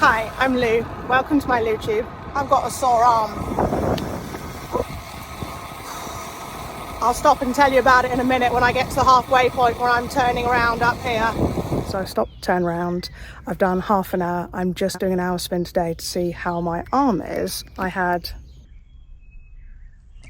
Hi, I'm Lou. Welcome to my LouTube. I've got a sore arm. I'll stop and tell you about it in a minute when I get to the halfway point where I'm turning around up here. So I stopped, turn around. I've done half an hour. I'm just doing an hour spin today to see how my arm is. I had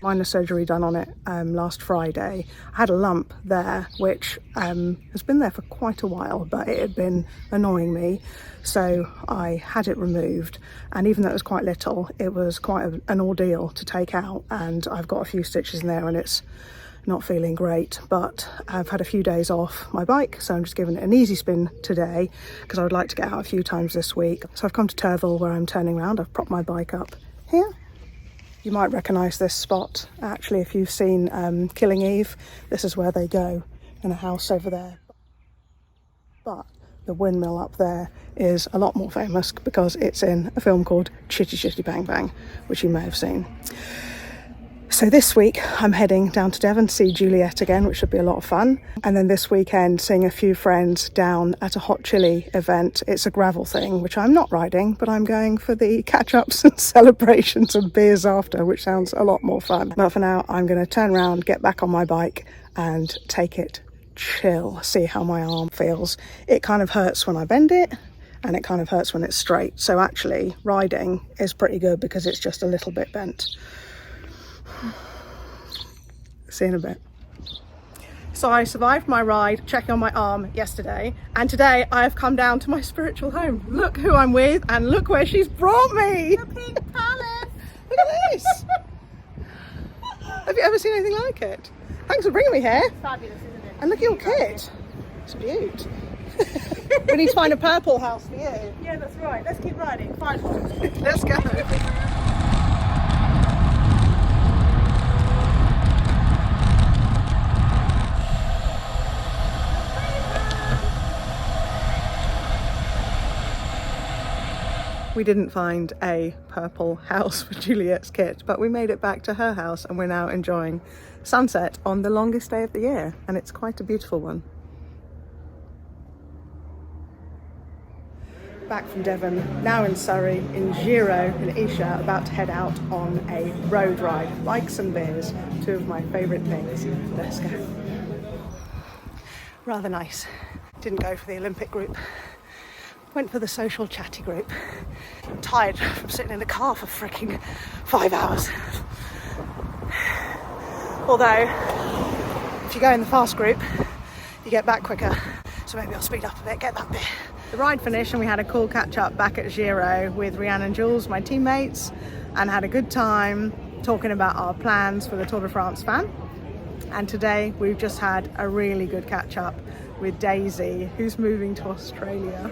minor surgery done on it last Friday. I had a lump there which has been there for quite a while, but it had been annoying me, so I had it removed, and even though it was quite little, it was quite an ordeal to take out, and I've got a few stitches in there and it's not feeling great. But I've had a few days off my bike, so I'm just giving it an easy spin today because I would like to get out a few times this week. So I've come to Turville where I'm turning around. I've propped my bike up here. You might recognise this spot, actually, if you've seen Killing Eve. This is where they go, in a house over there. But the windmill up there is a lot more famous because it's in a film called Chitty Chitty Bang Bang, which you may have seen. So this week I'm heading down to Devon to see Juliet again, which should be a lot of fun. And then this weekend seeing a few friends down at a hot chili event. It's a gravel thing, which I'm not riding, but I'm going for the catch-ups and celebrations and beers after, which sounds a lot more fun. But for now, I'm going to turn around, get back on my bike and take it chill, see how my arm feels. It kind of hurts when I bend it, and it kind of hurts when it's straight. So actually, riding is pretty good because it's just a little bit bent. See you in a bit. So I survived my ride, checking on my arm yesterday, and today I have come down to my spiritual home. Look who I'm with and look where she's brought me. The Pink Palace. Look at this. Have you ever seen anything like it? Thanks for bringing me here. Fabulous, isn't it? And look at your kit. It's a beaut. We need to find a purple house for you. Yeah, that's right. Let's keep riding. Find one. Let's go. We didn't find a purple house for Juliet's kit, but we made it back to her house and we're now enjoying sunset on the longest day of the year, and it's quite a beautiful one. Back from Devon, now in Surrey, in Giro in Isha, about to head out on a road ride. Bikes and beers, two of my favourite things. Let's go. Rather nice. Didn't go for the Olympic group. Went for the social chatty group. I'm tired from sitting in the car for freaking 5 hours. Although, if you go in the fast group, you get back quicker. So maybe I'll speed up a bit, get that bit. The ride finished and we had a cool catch up back at Giro with Rhiannon and Jules, my teammates, and had a good time talking about our plans for the Tour de France fan. And today we've just had a really good catch up with Daisy, who's moving to Australia.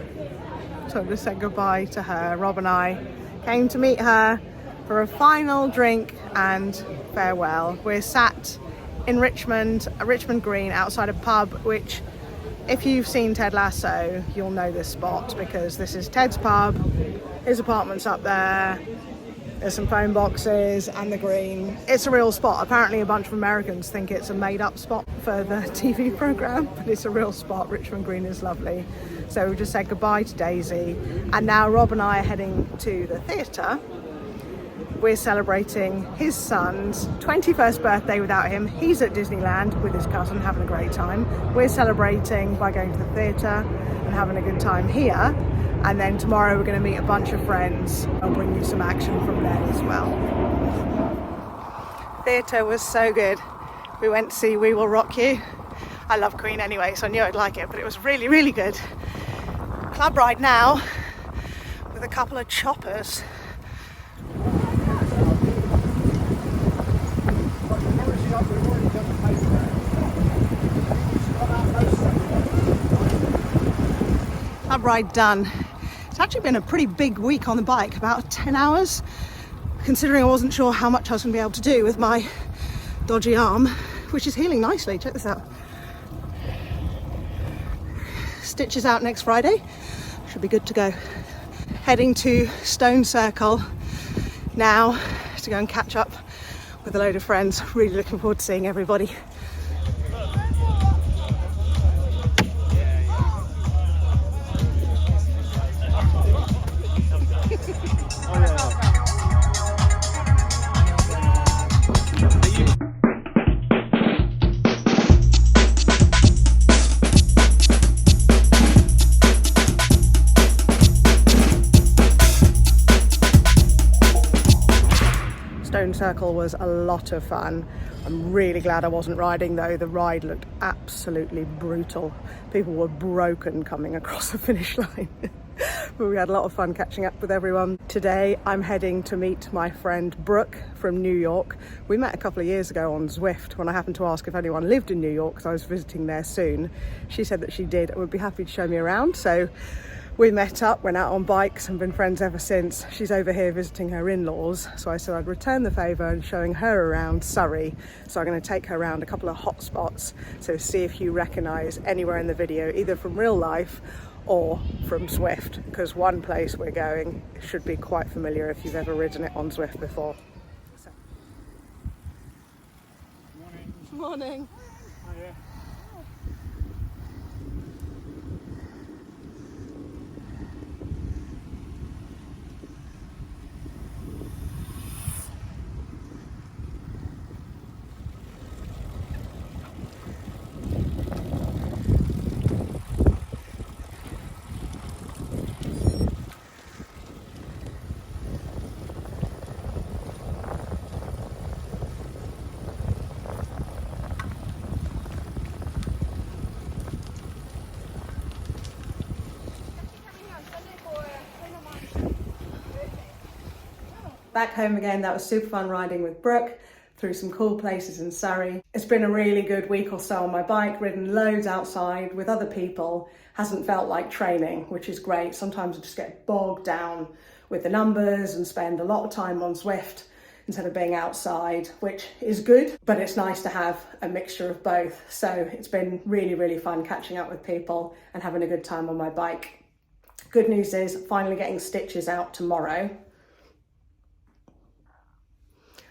So I just said goodbye to her. Rob and I came to meet her for a final drink and farewell. We're sat in Richmond Green, outside a pub, which, if you've seen Ted Lasso, you'll know this spot because this is Ted's pub. His apartment's up there. There's some phone boxes and the green. It's a real spot. Apparently a bunch of Americans think it's a made-up spot for the TV programme, but it's a real spot. Richmond Green is lovely. So we just said goodbye to Daisy, and now Rob and I are heading to the theatre. We're celebrating his son's 21st birthday without him. He's at Disneyland with his cousin having a great time. We're celebrating by going to the theatre and having a good time here. And then tomorrow we're going to meet a bunch of friends. I'll bring you some action from there as well. Theatre was so good. We went to see We Will Rock You. I love Queen anyway, so I knew I'd like it, but it was really, really good. Club ride now with a couple of choppers. Club ride done. It's actually been a pretty big week on the bike, about 10 hours, considering I wasn't sure how much I was going to be able to do with my dodgy arm, which is healing nicely. Check this out. Stitches out next Friday. Should be good to go. Heading to Stone Circle now to go and catch up with a load of friends. Really looking forward to seeing everybody. Stone Circle was a lot of fun. I'm really glad I wasn't riding though. The ride looked absolutely brutal. People were broken coming across the finish line. But we had a lot of fun catching up with everyone. Today I'm heading to meet my friend Brooke from New York. We met a couple of years ago on Zwift when I happened to ask if anyone lived in New York because I was visiting there soon. She said that she did and would be happy to show me around. So we met up, went out on bikes and been friends ever since. She's over here visiting her in-laws, so I said I'd return the favour and showing her around Surrey. So I'm going to take her around a couple of hot spots, so see if you recognise anywhere in the video, either from real life or from Zwift, because one place we're going should be quite familiar if you've ever ridden it on Zwift before. Morning. Morning. Oh, yeah. Back home again, that was super fun riding with Brooke through some cool places in Surrey. It's been a really good week or so on my bike, ridden loads outside with other people. Hasn't felt like training, which is great. Sometimes I just get bogged down with the numbers and spend a lot of time on Zwift instead of being outside, which is good, but it's nice to have a mixture of both. So it's been really, really fun catching up with people and having a good time on my bike. Good news is finally getting stitches out tomorrow,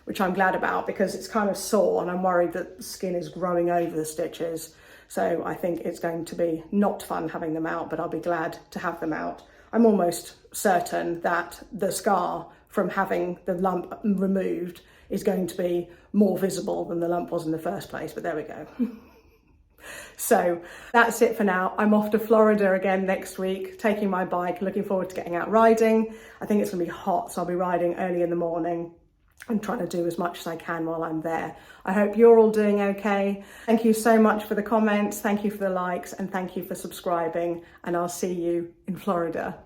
which I'm glad about because it's kind of sore and I'm worried that the skin is growing over the stitches. So I think it's going to be not fun having them out, but I'll be glad to have them out. I'm almost certain that the scar from having the lump removed is going to be more visible than the lump was in the first place, but there we go. So that's it for now. I'm off to Florida again next week, taking my bike, looking forward to getting out riding. I think it's gonna be hot, so I'll be riding early in the morning and trying to do as much as I can while I'm there. I hope you're all doing okay. Thank you so much for the comments, thank you for the likes, and thank you for subscribing, and I'll see you in Florida.